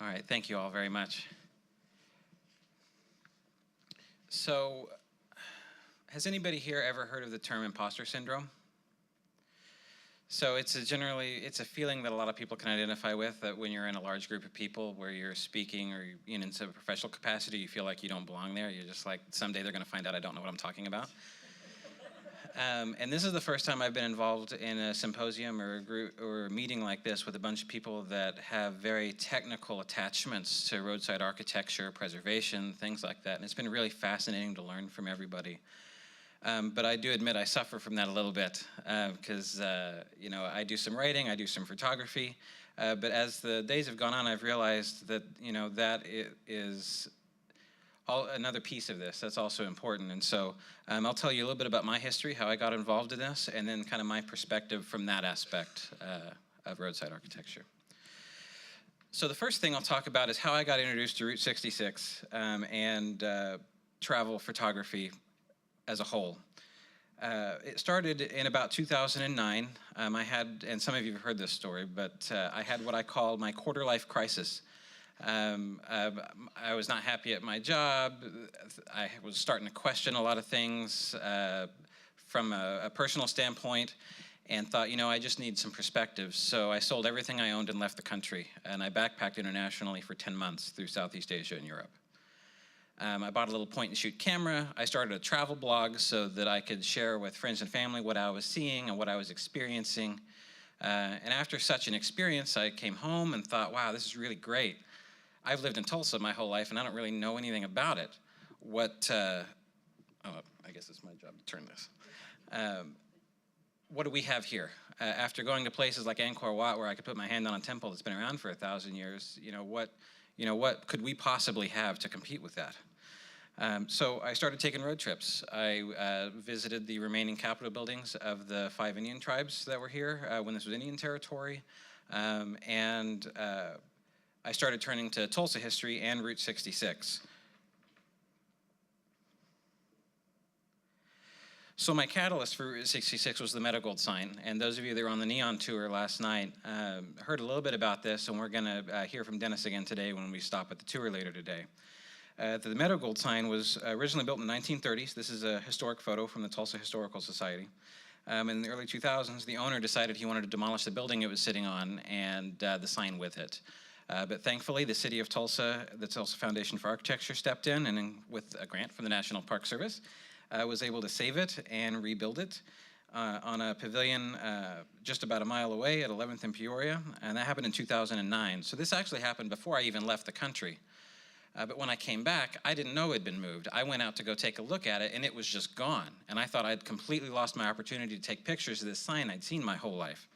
All right, thank you all very much. So, has anybody here ever heard of the term imposter syndrome? So it's a feeling that a lot of people can identify with, that when you're in a large group of people where you're speaking or in a professional capacity, you feel like you don't belong there. You're just like, someday they're going to find out I don't know what I'm talking about. And this is the first time I've been involved in a symposium or a group or a meeting like this with a bunch of people that have very technical attachments to roadside architecture, preservation, things like that. And it's been really fascinating to learn from everybody. But I do admit I suffer from that a little bit because I do some writing, I do some photography, but as the days have gone on, I've realized that that is another piece of this that's also important. And so I'll tell you a little bit about my history, how I got involved in this, and then kind of my perspective from that aspect of roadside architecture. So the first thing I'll talk about is how I got introduced to Route 66 and travel photography as a whole. It started in about 2009. I had, and some of you have heard this story, but I had what I call my quarter-life crisis. I was not happy at my job. I was starting to question a lot of things from a personal standpoint, and thought, I just need some perspective. So I sold everything I owned and left the country, and I backpacked internationally for 10 months through Southeast Asia and Europe. I bought a little point-and-shoot camera. I started a travel blog so that I could share with friends and family what I was seeing and what I was experiencing. And after such an experience, I came home and thought, wow, this is really great. I've lived in Tulsa my whole life, and I don't really know anything about it. I guess it's my job to turn this. What do we have here? After going to places like Angkor Wat, where I could put my hand on a temple that's been around for 1,000 years, what could we possibly have to compete with that? So I started taking road trips. I visited the remaining Capitol buildings of the 5 Indian tribes that were here when this was Indian territory. I started turning to Tulsa history and Route 66. So my catalyst for Route 66 was the Marigold sign. And those of you that were on the Neon tour last night heard a little bit about this, and we're going to hear from Dennis again today when we stop at the tour later today. The Marigold sign was originally built in the 1930s. This is a historic photo from the Tulsa Historical Society. In the early 2000s, the owner decided he wanted to demolish the building it was sitting on and the sign with it. But thankfully, the city of Tulsa, the Tulsa Foundation for Architecture, stepped in, and with a grant from the National Park Service, was able to save it and rebuild it on a pavilion just about a mile away at 11th and Peoria, and that happened in 2009. So this actually happened before I even left the country. But when I came back, I didn't know it had been moved. I went out to go take a look at it, and it was just gone. And I thought I'd completely lost my opportunity to take pictures of this sign I'd seen my whole life.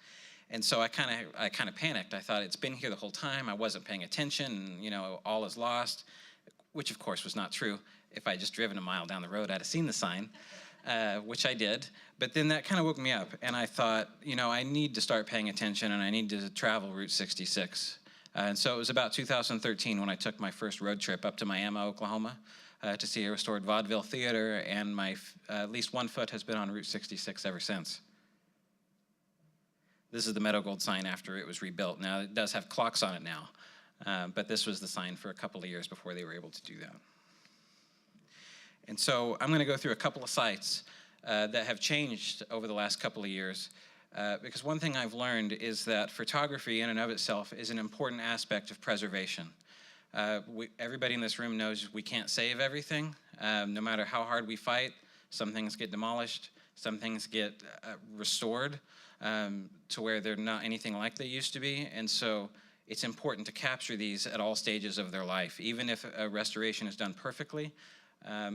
And so I kind of panicked. I thought it's been here the whole time. I wasn't paying attention, and, all is lost, which of course was not true. If I just driven a mile down the road, I'd have seen the sign, which I did. But then that kind of woke me up, and I thought, I need to start paying attention, and I need to travel Route 66. And so it was about 2013 when I took my first road trip up to Miami, Oklahoma, to see a restored vaudeville theater, and my at least one foot has been on Route 66 ever since. This is the Marigold sign after it was rebuilt. Now, it does have clocks on it now, but this was the sign for a couple of years before they were able to do that. And so I'm going to go through a couple of sites that have changed over the last couple of years, because one thing I've learned is that photography in and of itself is an important aspect of preservation. Everybody in this room knows we can't save everything. No matter how hard we fight, some things get demolished, some things get restored to where they're not anything like they used to be. And so it's important to capture these at all stages of their life. Even if a restoration is done perfectly,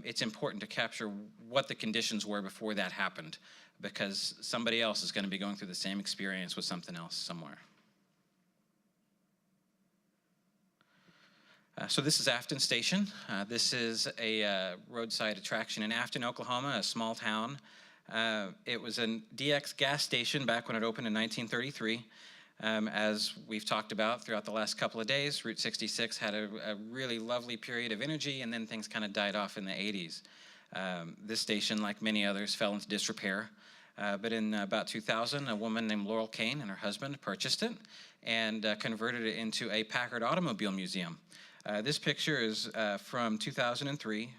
it's important to capture what the conditions were before that happened, because somebody else is going to be going through the same experience with something else somewhere. So this is Afton Station. This is a roadside attraction in Afton, Oklahoma, a small town. It was a DX gas station back when it opened in 1933. As we've talked about throughout the last couple of days, Route 66 had a really lovely period of energy, and then things kind of died off in the 80s. This station, like many others, fell into disrepair. But in about 2000, a woman named Laurel Kane and her husband purchased it and converted it into a Packard Automobile Museum. This picture is from 2003.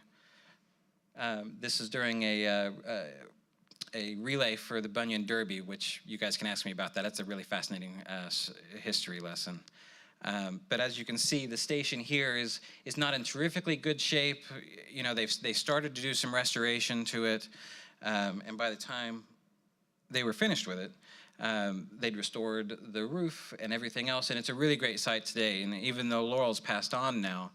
This is during a relay for the Bunyan Derby, which you guys can ask me about that. That's a really fascinating history lesson. But as you can see, the station here is not in terrifically good shape. You know, they started to do some restoration to it, and by the time they were finished with it, they'd restored the roof and everything else, and it's a really great site today. And even though Laurel's passed on now,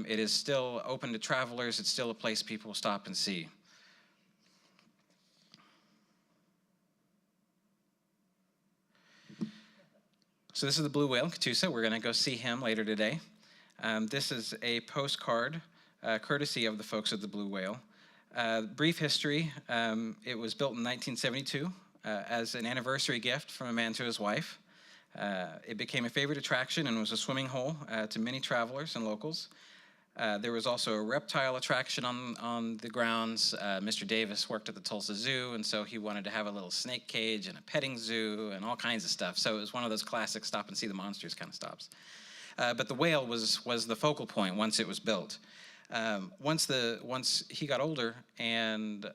it is still open to travelers. It's still a place people stop and see. So this is the blue whale in Catoosa. We're going to go see him later today. This is a postcard courtesy of the folks at the Blue Whale. Brief history, it was built in 1972 as an anniversary gift from a man to his wife. It became a favorite attraction and was a swimming hole to many travelers and locals. There was also a reptile attraction on the grounds. Mr. Davis worked at the Tulsa Zoo, and so he wanted to have a little snake cage and a petting zoo and all kinds of stuff. So it was one of those classic stop and see the monsters kind of stops. But the whale was the focal point once it was built. Once he got older and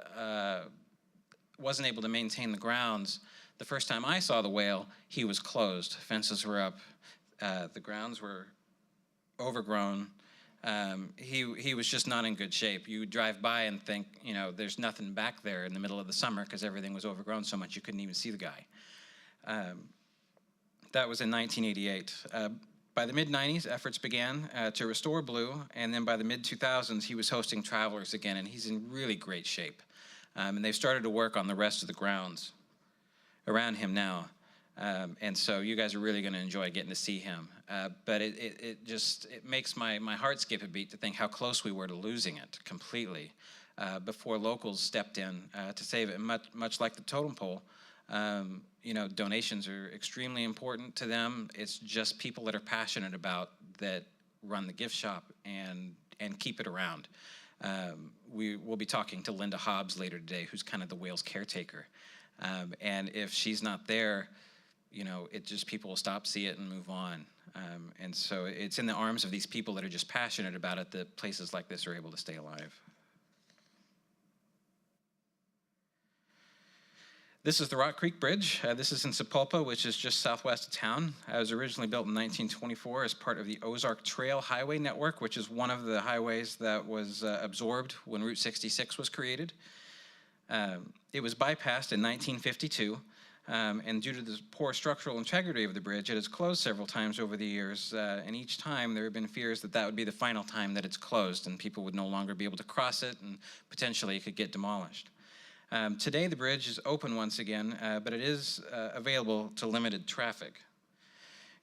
wasn't able to maintain the grounds, the first time I saw the whale, he was closed. Fences were up. The grounds were overgrown. He was just not in good shape. You would drive by and think, you know, there's nothing back there in the middle of the summer because everything was overgrown so much you couldn't even see the guy. That was in 1988. By the mid-90s, efforts began to restore Blue, and then by the mid-2000s, he was hosting travelers again, and he's in really great shape. And they've started to work on the rest of the grounds around him now. And so you guys are really going to enjoy getting to see him. But it makes my heart skip a beat to think how close we were to losing it completely before locals stepped in to save it. Much like the totem pole, you know, donations are extremely important to them. It's just people that are passionate about that run the gift shop and keep it around. We will be talking to Linda Hobbs later today, who's kind of the whale's caretaker. And if she's not there, you know, people will stop, see it, and move on. And so it's in the arms of these people that are just passionate about it that places like this are able to stay alive. This is the Rock Creek Bridge. This is in Sapulpa, which is just southwest of town. It was originally built in 1924 as part of the Ozark Trail Highway Network, which is one of the highways that was absorbed when Route 66 was created. It was bypassed in 1952, and due to the poor structural integrity of the bridge, it has closed several times over the years, and each time there have been fears that that would be the final time that it's closed and people would no longer be able to cross it and potentially it could get demolished. Today the bridge is open once again, but it is available to limited traffic.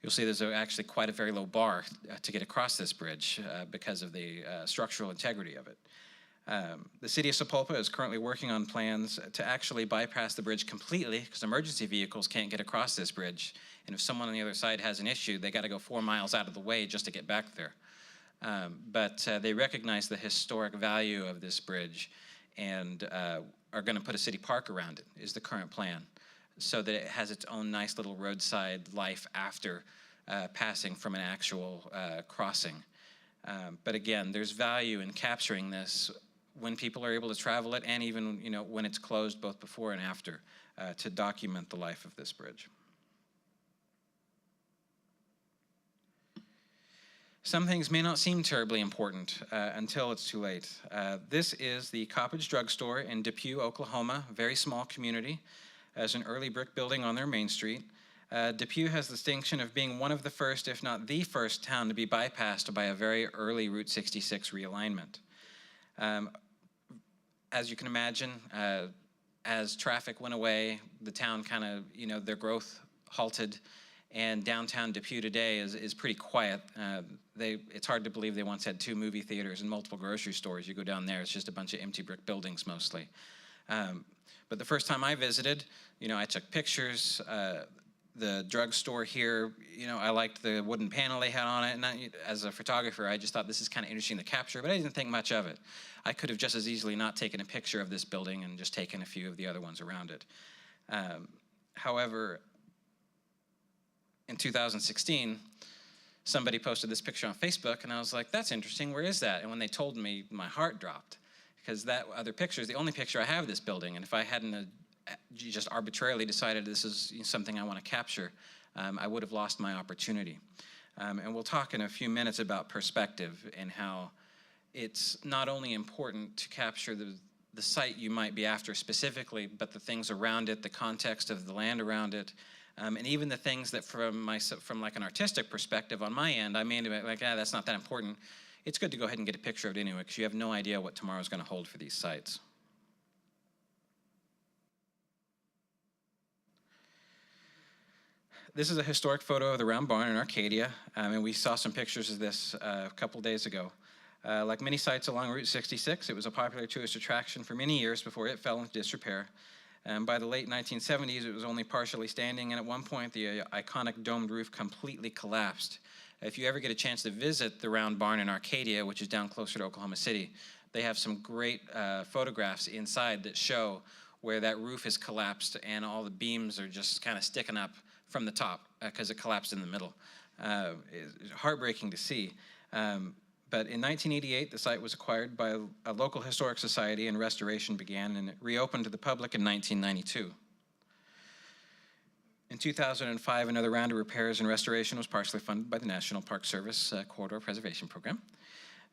You'll see there's actually quite a very low bar to get across this bridge because of the structural integrity of it. The city of Sapulpa is currently working on plans to actually bypass the bridge completely because emergency vehicles can't get across this bridge. And if someone on the other side has an issue, they got to go 4 miles out of the way just to get back there. But they recognize the historic value of this bridge and are going to put a city park around it, is the current plan, so that it has its own nice little roadside life after passing from an actual crossing. But again, there's value in capturing this when people are able to travel it, and even, you know, when it's closed, both before and after, to document the life of this bridge. Some things may not seem terribly important until it's too late. This is the Coppedge Drugstore in Depew, Oklahoma, a very small community, as an early brick building on their main street. Depew has the distinction of being one of the first, if not the first, town to be bypassed by a very early Route 66 realignment. As you can imagine, as traffic went away, the town kind of, you know, their growth halted, and downtown Depew today is pretty quiet. It's hard to believe they once had 2 movie theaters and multiple grocery stores. You go down there, it's just a bunch of empty brick buildings mostly. But the first time I visited, you know, I took pictures. The drugstore here, you know, I liked the wooden panel they had on it. And as a photographer, I just thought this is kind of interesting to capture, but I didn't think much of it. I could have just as easily not taken a picture of this building and just taken a few of the other ones around it. However, in 2016, somebody posted this picture on Facebook, and I was like, that's interesting, where is that? And when they told me, my heart dropped, because that other picture is the only picture I have of this building, and if I hadn't just arbitrarily decided this is something I want to capture, I would have lost my opportunity. And we'll talk in a few minutes about perspective and how it's not only important to capture the site you might be after specifically, but the things around it, the context of the land around it, and even the things that from like an artistic perspective on my end, I may be like, that's not that important. It's good to go ahead and get a picture of it anyway, because you have no idea what tomorrow's going to hold for these sites. This is a historic photo of the Round Barn in Arcadia, and we saw some pictures of this a couple days ago. Like many sites along Route 66, it was a popular tourist attraction for many years before it fell into disrepair. By the late 1970s, it was only partially standing, and at one point, the iconic domed roof completely collapsed. If you ever get a chance to visit the Round Barn in Arcadia, which is down closer to Oklahoma City, they have some great photographs inside that show where that roof is collapsed and all the beams are just kind of sticking up from the top because it collapsed in the middle. It's heartbreaking to see. But in 1988, the site was acquired by a local historic society and restoration began, and it reopened to the public in 1992. In 2005, another round of repairs and restoration was partially funded by the National Park Service Corridor Preservation Program.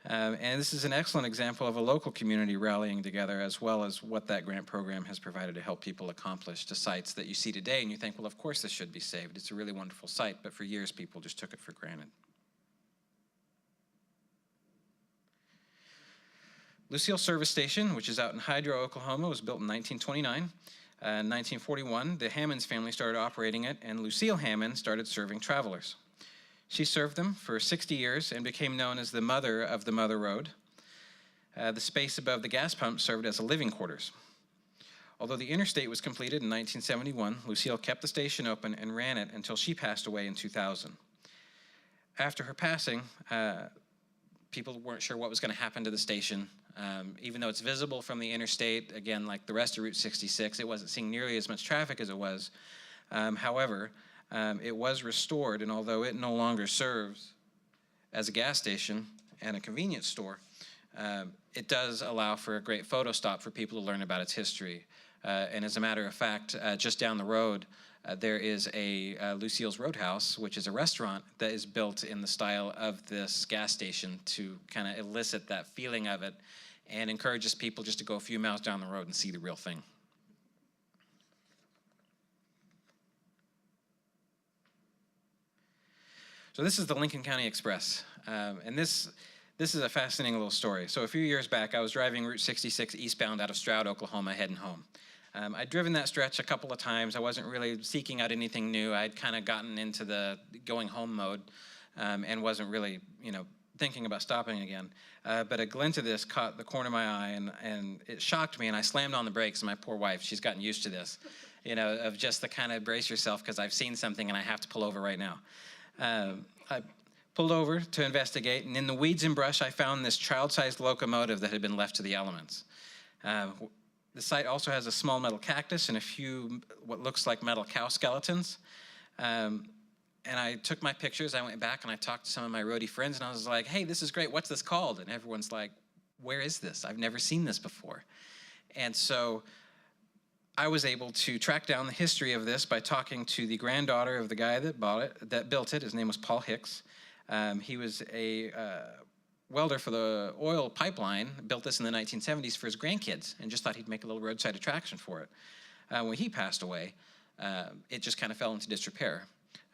And this is an excellent example of a local community rallying together, as well as what that grant program has provided to help people accomplish to sites that you see today, and you think, well, of course this should be saved. It's a really wonderful site, but for years people just took it for granted. Lucille Service Station, which is out in Hydro, Oklahoma, was built in 1929. In 1941, the Hammonds family started operating it, and Lucille Hammond started serving travelers. She served them for 60 years and became known as the mother of the Mother Road. The space above the gas pump served as a living quarters. Although the interstate was completed in 1971, Lucille kept the station open and ran it until she passed away in 2000. After her passing, people weren't sure what was going to happen to the station. Even though it's visible from the interstate, again, like the rest of Route 66, it wasn't seeing nearly as much traffic as it was. However, it was restored, and although it no longer serves as a gas station and a convenience store, it does allow for a great photo stop for people to learn about its history. And as a matter of fact, just down the road, there is a Lucille's Roadhouse, which is a restaurant that is built in the style of this gas station to kind of elicit that feeling of it and encourages people just to go a few miles down the road and see the real thing. So this is the Lincoln County Express, and this is a fascinating little story. So a few years back, I was driving Route 66 eastbound out of Stroud, Oklahoma, heading home. I'd driven that stretch a couple of times. I wasn't really seeking out anything new. I'd kind of gotten into the going home mode and wasn't really, thinking about stopping again. But a glint of this caught the corner of my eye, and it shocked me, and I slammed on the brakes. And my poor wife, she's gotten used to this, of just the kind of brace yourself because I've seen something and I have to pull over right now. I pulled over to investigate, and in the weeds and brush, I found this child-sized locomotive that had been left to the elements. The site also has a small metal cactus and a few what looks like metal cow skeletons. And I took my pictures, I went back and I talked to some of my roadie friends, and I was like, hey, this is great, what's this called? And everyone's like, where is this? I've never seen this before. And so I was able to track down the history of this by talking to the granddaughter of the guy that built it. His name was Paul Hicks. He was a welder for the oil pipeline, built this in the 1970s for his grandkids, and just thought he'd make a little roadside attraction for it. When he passed away, it just kind of fell into disrepair.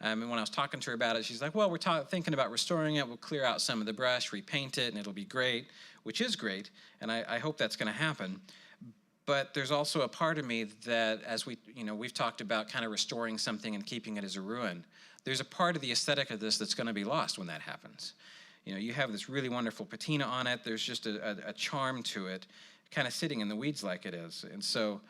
And when I was talking to her about it, she's like, well, we're thinking about restoring it. We'll clear out some of the brush, repaint it, and it'll be great, which is great, and I hope that's going to happen. But there's also a part of me that, as we've talked about kind of restoring something and keeping it as a ruin, there's a part of the aesthetic of this that's going to be lost when that happens. You have this really wonderful patina on it. There's just a charm to it, kind of sitting in the weeds like it is. And so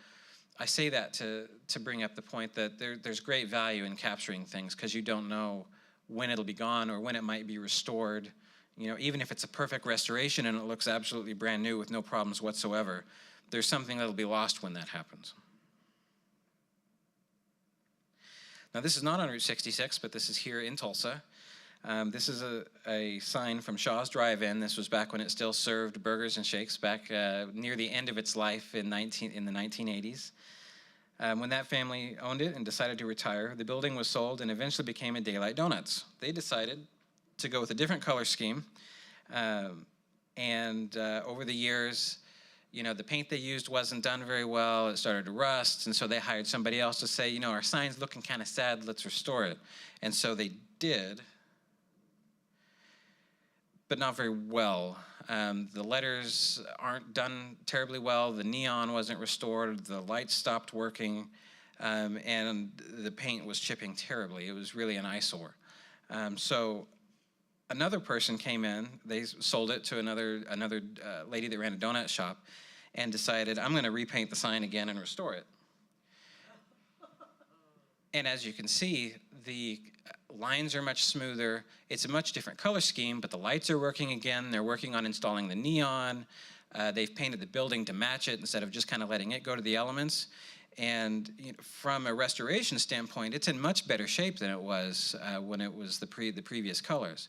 I say that to bring up the point that there's great value in capturing things because you don't know when it'll be gone or when it might be restored. Even if it's a perfect restoration and it looks absolutely brand new with no problems whatsoever, there's something that'll be lost when that happens. Now, this is not on Route 66, but this is here in Tulsa. This is a sign from Shaw's Drive-In. This was back when it still served burgers and shakes, back near the end of its life in the 1980s. When that family owned it and decided to retire, the building was sold and eventually became a Daylight Donuts. They decided to go with a different color scheme, and over the years, the paint they used wasn't done very well. It started to rust, and so they hired somebody else to say, our sign's looking kind of sad, let's restore it. And so they did, but not very well. The letters aren't done terribly well. The neon wasn't restored. The lights stopped working, and the paint was chipping terribly. It was really an eyesore. So another person came in. They sold it to another lady that ran a donut shop, and decided, I'm going to repaint the sign again and restore it. And as you can see, the lines are much smoother. It's a much different color scheme, but the lights are working again. They're working on installing the neon. They've painted the building to match it instead of just kind of letting it go to the elements. And from a restoration standpoint, it's in much better shape than it was when it was the previous colors.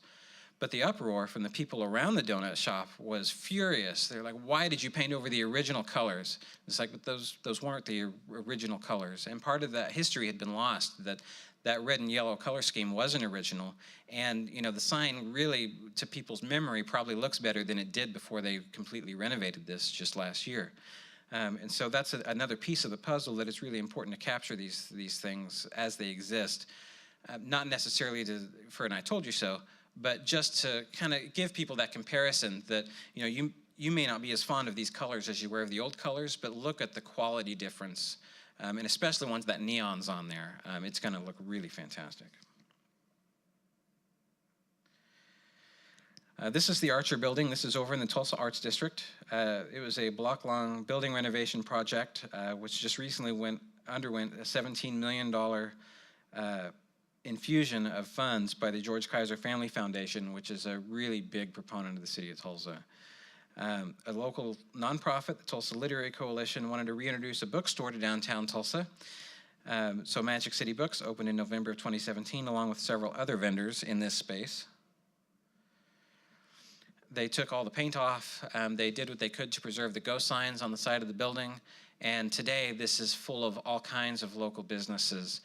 But the uproar from the people around the donut shop was furious. They're like, why did you paint over the original colors? It's like, but those weren't the original colors. And part of that history had been lost, that red and yellow color scheme wasn't original. And the sign really, to people's memory, probably looks better than it did before they completely renovated this just last year. And so that's another piece of the puzzle, that it's really important to capture these things as they exist. Not necessarily for an I told you so, but just to kind of give people that comparison that, you may not be as fond of these colors as you were of the old colors, but look at the quality difference, and especially once that neon's on there. It's going to look really fantastic. This is the Archer Building. This is over in the Tulsa Arts District. It was a block-long building renovation project, which just recently underwent a $17 million infusion of funds by the George Kaiser Family Foundation, which is a really big proponent of the city of Tulsa. A local nonprofit, the Tulsa Literary Coalition, wanted to reintroduce a bookstore to downtown Tulsa. So Magic City Books opened in November of 2017, along with several other vendors in this space. They took all the paint off. They did what they could to preserve the ghost signs on the side of the building. And today, this is full of all kinds of local businesses.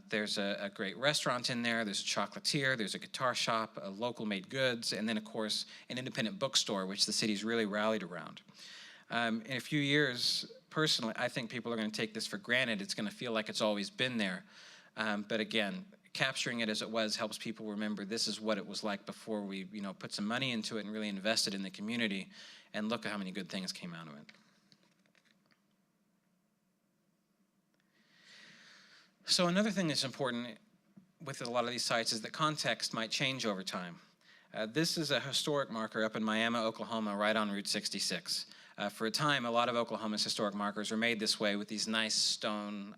There's a great restaurant in there, there's a chocolatier, there's a guitar shop, a local made goods, and then of course an independent bookstore, which the city's really rallied around. In a few years, personally, I think people are going to take this for granted. It's going to feel like it's always been there. But again, capturing it as it was helps people remember this is what it was like before we put some money into it and really invested in the community, and look at how many good things came out of it. So another thing that's important with a lot of these sites is that context might change over time. This is a historic marker up in Miami, Oklahoma, right on Route 66. For a time, a lot of Oklahoma's historic markers were made this way with these nice stone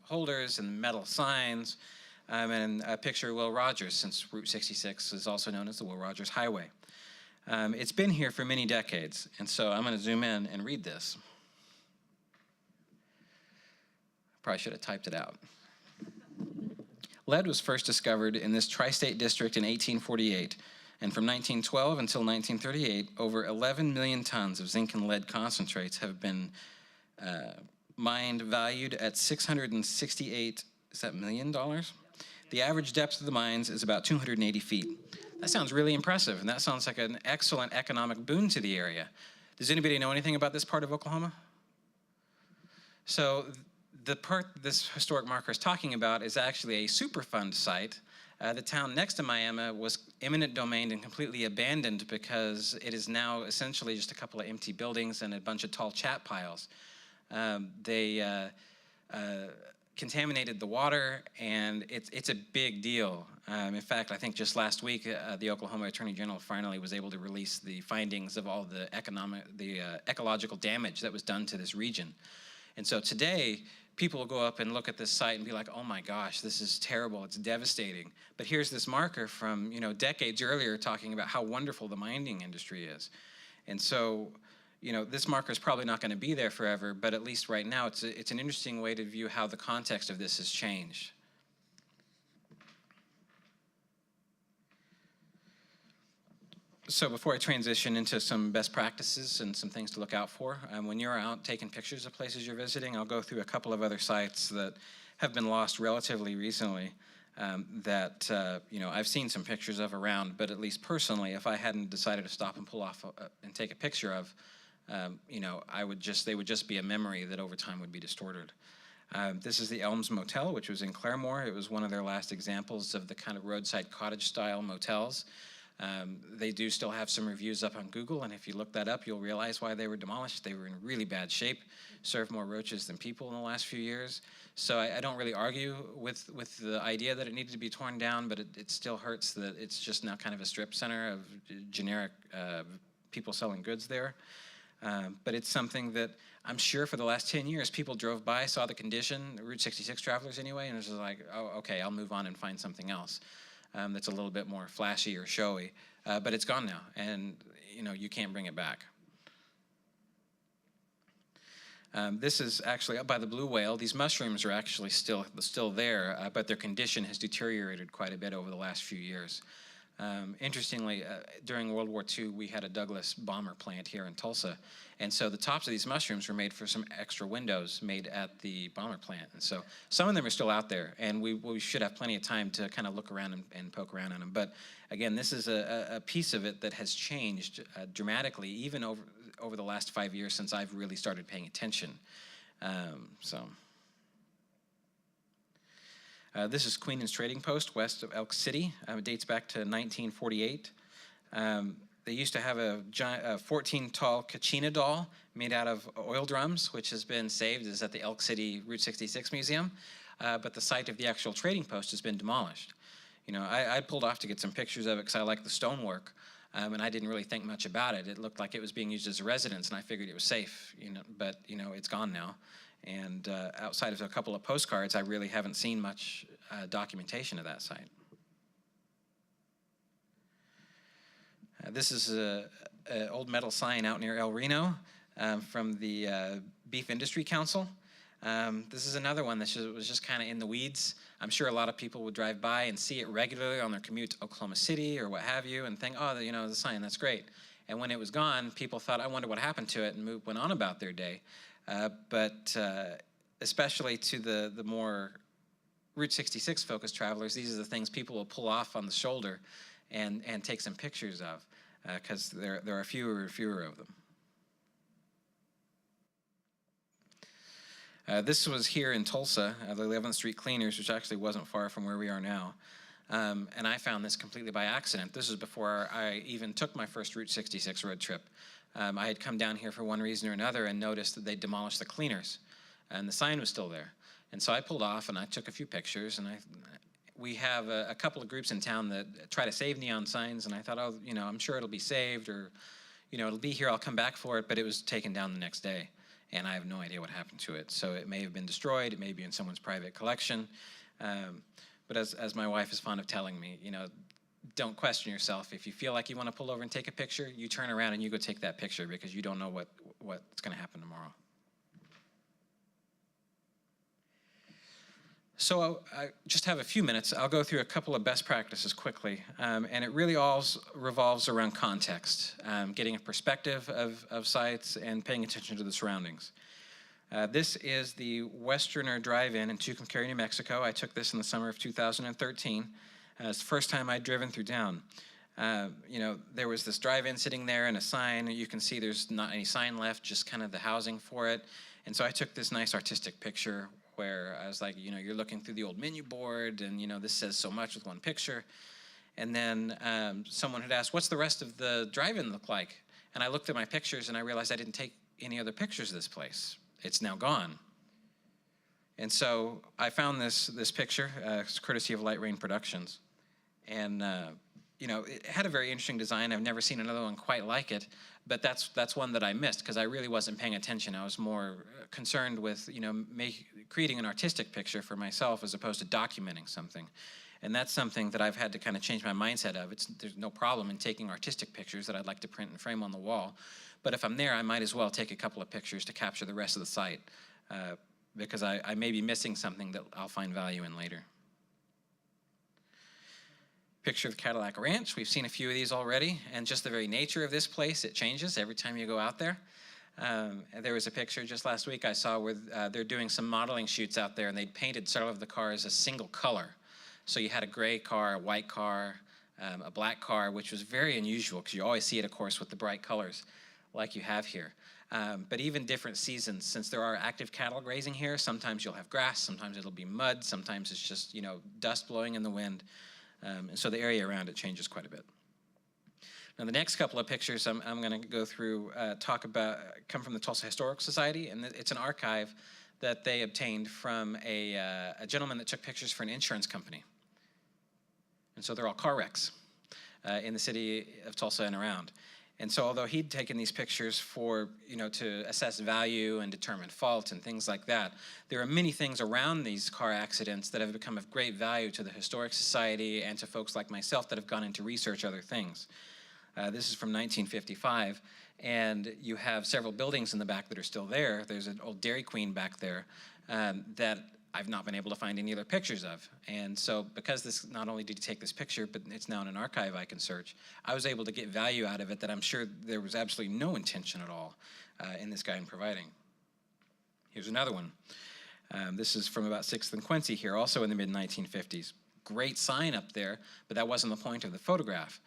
holders and metal signs, and a picture of Will Rogers, since Route 66 is also known as the Will Rogers Highway. It's been here for many decades, and so I'm going to zoom in and read this. Probably should have typed it out. Lead was first discovered in this tri-state district in 1848, and from 1912 until 1938, over 11 million tons of zinc and lead concentrates have been mined, valued at $668 million? The average depth of the mines is about 280 feet. That sounds really impressive, and that sounds like an excellent economic boon to the area. Does anybody know anything about this part of Oklahoma? So the part this historic marker is talking about is actually a Superfund site. The town next to Miami was eminent domain and completely abandoned because it is now essentially just a couple of empty buildings and a bunch of tall chat piles. They contaminated the water, and it's a big deal. In fact, I think just last week, the Oklahoma Attorney General finally was able to release the findings of all the ecological damage that was done to this region. And so today, people will go up and look at this site and be like, oh my gosh, this is terrible, it's devastating. But here's this marker from decades earlier talking about how wonderful the mining industry is. And so, this marker is probably not going to be there forever, but at least right now, it's an interesting way to view how the context of this has changed. So before I transition into some best practices and some things to look out for, when you're out taking pictures of places you're visiting, I'll go through a couple of other sites that have been lost relatively recently that I've seen some pictures of around, but at least personally, if I hadn't decided to stop and pull off and take a picture of, they would just be a memory that over time would be distorted. This is the Elms Motel, which was in Claremore. It was one of their last examples of the kind of roadside cottage-style motels. They do still have some reviews up on Google, and if you look that up, you'll realize why they were demolished. They were in really bad shape, served more roaches than people in the last few years. So I don't really argue with the idea that it needed to be torn down, but it still hurts that it's just now kind of a strip center of generic people selling goods there. But it's something that I'm sure for the last 10 years, people drove by, saw the condition, Route 66 travelers anyway, and it was just like, oh, okay, I'll move on and find something else. That's a little bit more flashy or showy, but it's gone now, and you can't bring it back. This is actually up by the blue whale. These mushrooms are actually still there, but their condition has deteriorated quite a bit over the last few years. Interestingly, during World War II, we had a Douglas bomber plant here in Tulsa, and so the tops of these mushrooms were made for some extra windows made at the bomber plant. And so some of them are still out there, and we should have plenty of time to kind of look around and poke around on them. But again, this is a piece of it that has changed dramatically, even over the last 5 years since I've really started paying attention. This is Queenan's Trading Post west of Elk City. It dates back to 1948. They used to have a 14-tall Kachina doll made out of oil drums, which has been saved. It's at the Elk City Route 66 Museum, but the site of the actual trading post has been demolished. I pulled off to get some pictures of it because I like the stonework, and I didn't really think much about it. It looked like it was being used as a residence, and I figured it was safe, but it's gone now. And outside of a couple of postcards, I really haven't seen much documentation of that site. This is an old metal sign out near El Reno from the Beef Industry Council. This is another one that was just kind of in the weeds. I'm sure a lot of people would drive by and see it regularly on their commute to Oklahoma City or what have you and think, oh, the sign, that's great. And when it was gone, people thought, I wonder what happened to it, and went on about their day. But especially to the more Route 66 focused travelers, these are the things people will pull off on the shoulder and take some pictures of, because there are fewer and fewer of them. This was here in Tulsa, the 11th Street Cleaners, which actually wasn't far from where we are now. And I found this completely by accident. This is before I even took my first Route 66 road trip. I had come down here for one reason or another and noticed that they demolished the cleaners, and the sign was still there. And so I pulled off and I took a few pictures, and we have a couple of groups in town that try to save neon signs, and I thought, oh, I'm sure it'll be saved, or, it'll be here, I'll come back for it, but it was taken down the next day, and I have no idea what happened to it. So it may have been destroyed, it may be in someone's private collection, but as my wife is fond of telling me, don't question yourself. If you feel like you want to pull over and take a picture, you turn around and you go take that picture, because you don't know what's going to happen tomorrow. So I just have a few minutes. I'll go through a couple of best practices quickly, and it really all revolves around context, getting a perspective of sites and paying attention to the surroundings. This is the Westerner Drive-In Tucumcari, New Mexico. I took this in the summer of 2013. It's the first time I'd driven through town. There was this drive-in sitting there and a sign. You can see there's not any sign left, just kind of the housing for it. And so I took this nice artistic picture where I was like, you're looking through the old menu board, and, this says so much with one picture. And then someone had asked, what's the rest of the drive-in look like? And I looked at my pictures, and I realized I didn't take any other pictures of this place. It's now gone. And so I found this picture, it's courtesy of Light Rain Productions. And, it had a very interesting design. I've never seen another one quite like it, but that's one that I missed because I really wasn't paying attention. I was more concerned with, creating an artistic picture for myself as opposed to documenting something. And that's something that I've had to kind of change my mindset of. There's no problem in taking artistic pictures that I'd like to print and frame on the wall. But if I'm there, I might as well take a couple of pictures to capture the rest of the site because I may be missing something that I'll find value in later. Picture of the Cadillac Ranch. We've seen a few of these already, and just the very nature of this place, it changes every time you go out there. There was a picture just last week I saw where they're doing some modeling shoots out there, and they'd painted several of the cars a single color. So you had a gray car, a white car, a black car, which was very unusual because you always see it, of course, with the bright colors like you have here. But even different seasons, since there are active cattle grazing here, sometimes you'll have grass, sometimes it'll be mud, sometimes it's just, you know, dust blowing in the wind. And so the area around it changes quite a bit. Now the next couple of pictures I'm going to go through come from the Tulsa Historical Society, and it's an archive that they obtained from a gentleman that took pictures for an insurance company. And so they're all car wrecks in the city of Tulsa and around. And so although he'd taken these pictures for, you know, to assess value and determine fault and things like that, there are many things around these car accidents that have become of great value to the Historic Society and to folks like myself that have gone in to research other things. This is from 1955, and you have several buildings in the back that are still there. There's an old Dairy Queen back there that I've not been able to find any other pictures of. And so because this, not only did he take this picture, but it's now in an archive I can search, I was able to get value out of it that I'm sure there was absolutely no intention at all in this guy in providing. Here's another one. This is from about 6th and Quincy here, also in the mid-1950s. Great sign up there, but that wasn't the point of the photograph.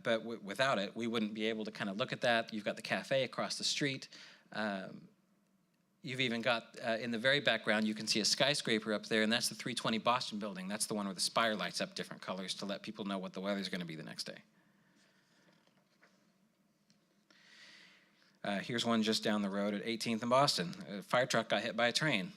But without it, we wouldn't be able to kind of look at that. You've got the cafe across the street. You've even got, in the very background, you can see a skyscraper up there, and that's the 320 Boston building. That's the one where the spire lights up different colors to let people know what the weather's going to be the next day. Here's one just down the road at 18th and Boston. A fire truck got hit by a train.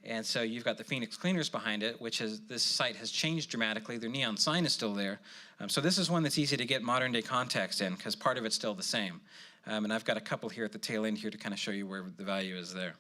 And so you've got the Phoenix Cleaners behind it, which has, this site has changed dramatically. Their neon sign is still there. So this is one that's easy to get modern day context in because part of it's still the same. And I've got a couple here at the tail end here to kind of show you where the value is there.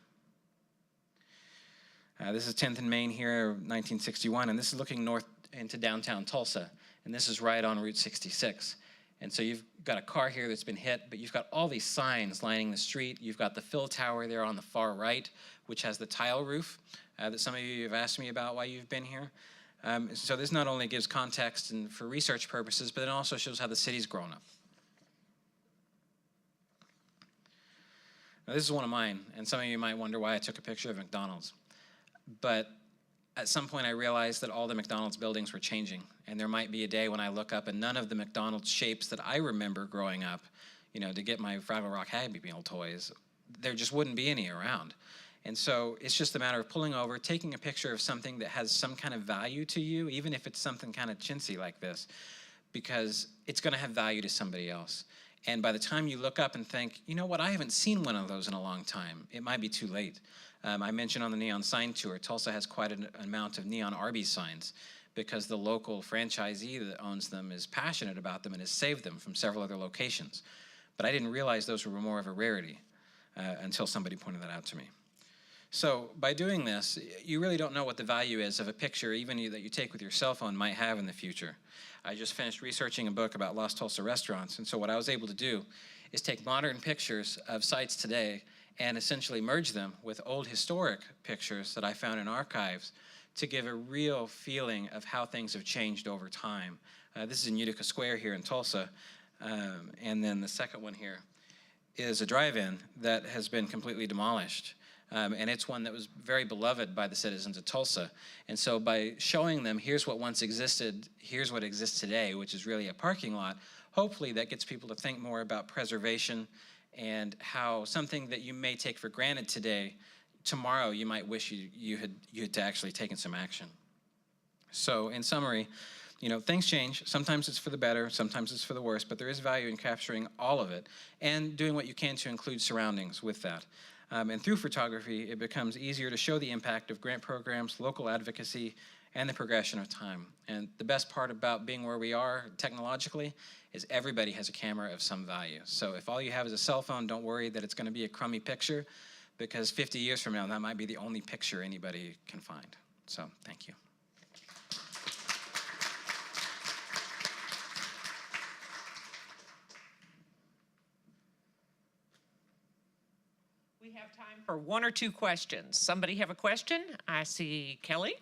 This is 10th and Main here, 1961, and this is looking north into downtown Tulsa. And this is right on Route 66. And so you've got a car here that's been hit, but you've got all these signs lining the street. You've got the Phil Tower there on the far right, which has the tile roof that some of you have asked me about while you've been here. So this not only gives context and for research purposes, but it also shows how the city's grown up. Now this is one of mine, and some of you might wonder why I took a picture of McDonald's. But at some point I realized that all the McDonald's buildings were changing, and there might be a day when I look up and none of the McDonald's shapes that I remember growing up, you know, to get my Fraggle Rock Happy Meal toys, there just wouldn't be any around. And so it's just a matter of pulling over, taking a picture of something that has some kind of value to you, even if it's something kind of chintzy like this, because it's going to have value to somebody else. And by the time you look up and think, you know what, I haven't seen one of those in a long time, it might be too late. I mentioned on the Neon Sign Tour, Tulsa has quite an amount of neon Arby's signs because the local franchisee that owns them is passionate about them and has saved them from several other locations. But I didn't realize those were more of a rarity until somebody pointed that out to me. So by doing this, you really don't know what the value is of a picture, even that you take with your cell phone, might have in the future. I just finished researching a book about lost Tulsa restaurants, and so what I was able to do is take modern pictures of sites today and essentially merge them with old historic pictures that I found in archives to give a real feeling of how things have changed over time. This is in Utica Square here in Tulsa, and then the second one here is a drive-in that has been completely demolished. And it's one that was very beloved by the citizens of Tulsa. And so by showing them, here's what once existed, here's what exists today, which is really a parking lot, hopefully that gets people to think more about preservation and how something that you may take for granted today, tomorrow you might wish you had actually taken some action. So in summary, you know, things change. Sometimes it's for the better, sometimes it's for the worse, but there is value in capturing all of it and doing what you can to include surroundings with that. And through photography, it becomes easier to show the impact of grant programs, local advocacy, and the progression of time. And the best part about being where we are technologically is everybody has a camera of some value. So if all you have is a cell phone, don't worry that it's going to be a crummy picture, because 50 years from now, that might be the only picture anybody can find. So thank you. We have time for one or two questions. Somebody have a question? I see Kelly.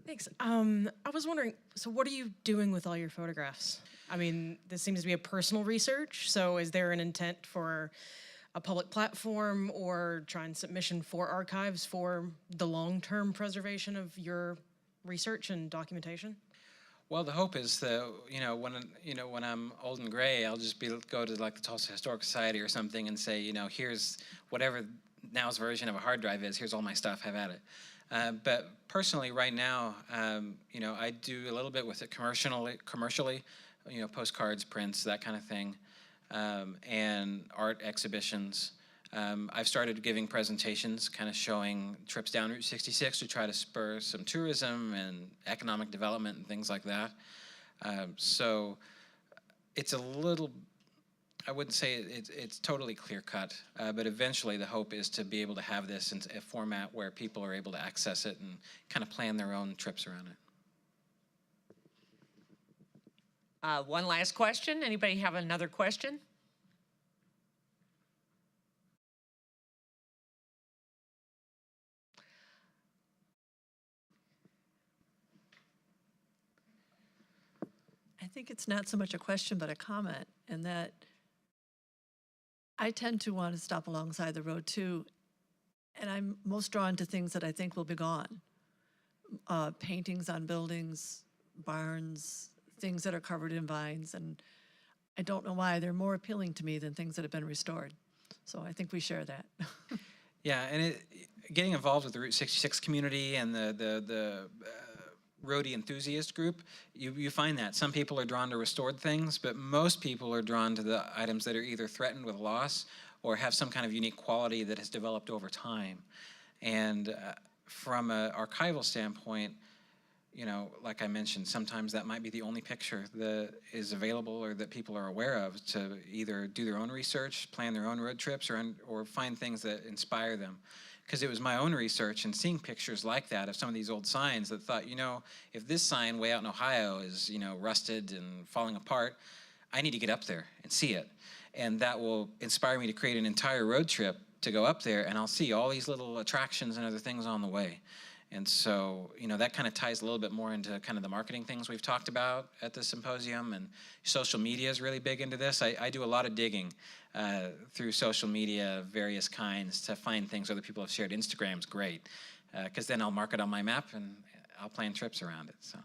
Thanks. I was wondering, so what are you doing with all your photographs? I mean, this seems to be a personal research, so is there an intent for a public platform or trying submission for archives for the long-term preservation of your research and documentation? Well, the hope is that when I'm old and gray, I'll just go to like the Tulsa Historical Society or something and say, here's whatever now's version of a hard drive is. Here's all my stuff. Have at it. But personally, right now, I do a little bit with it commercially, postcards, prints, that kind of thing, and art exhibitions. I've started giving presentations kind of showing trips down Route 66 to try to spur some tourism and economic development and things like that. So it's a little, I wouldn't say it's totally clear-cut, but eventually the hope is to be able to have this in a format where people are able to access it and kind of plan their own trips around it. One last question. Anybody have another question? I think it's not so much a question, but a comment, and that I tend to want to stop alongside the road too, and I'm most drawn to things that I think will be gone. Paintings on buildings, barns, things that are covered in vines, and I don't know why they're more appealing to me than things that have been restored. So I think we share that. Yeah, and getting involved with the Route 66 community and the roadie enthusiast group, you find that some people are drawn to restored things, but most people are drawn to the items that are either threatened with loss or have some kind of unique quality that has developed over time. And from an archival standpoint, like I mentioned, sometimes that might be the only picture that is available or that people are aware of to either do their own research, plan their own road trips, or find things that inspire them. Because it was my own research and seeing pictures like that of some of these old signs that thought, if this sign way out in Ohio is, rusted and falling apart, I need to get up there and see it. And that will inspire me to create an entire road trip to go up there, and I'll see all these little attractions and other things on the way. And so, that kind of ties a little bit more into kind of the marketing things we've talked about at the symposium, and social media is really big into this. I do a lot of digging through social media of various kinds to find things other people have shared. Instagram's great, because then I'll mark it on my map and I'll plan trips around it. So.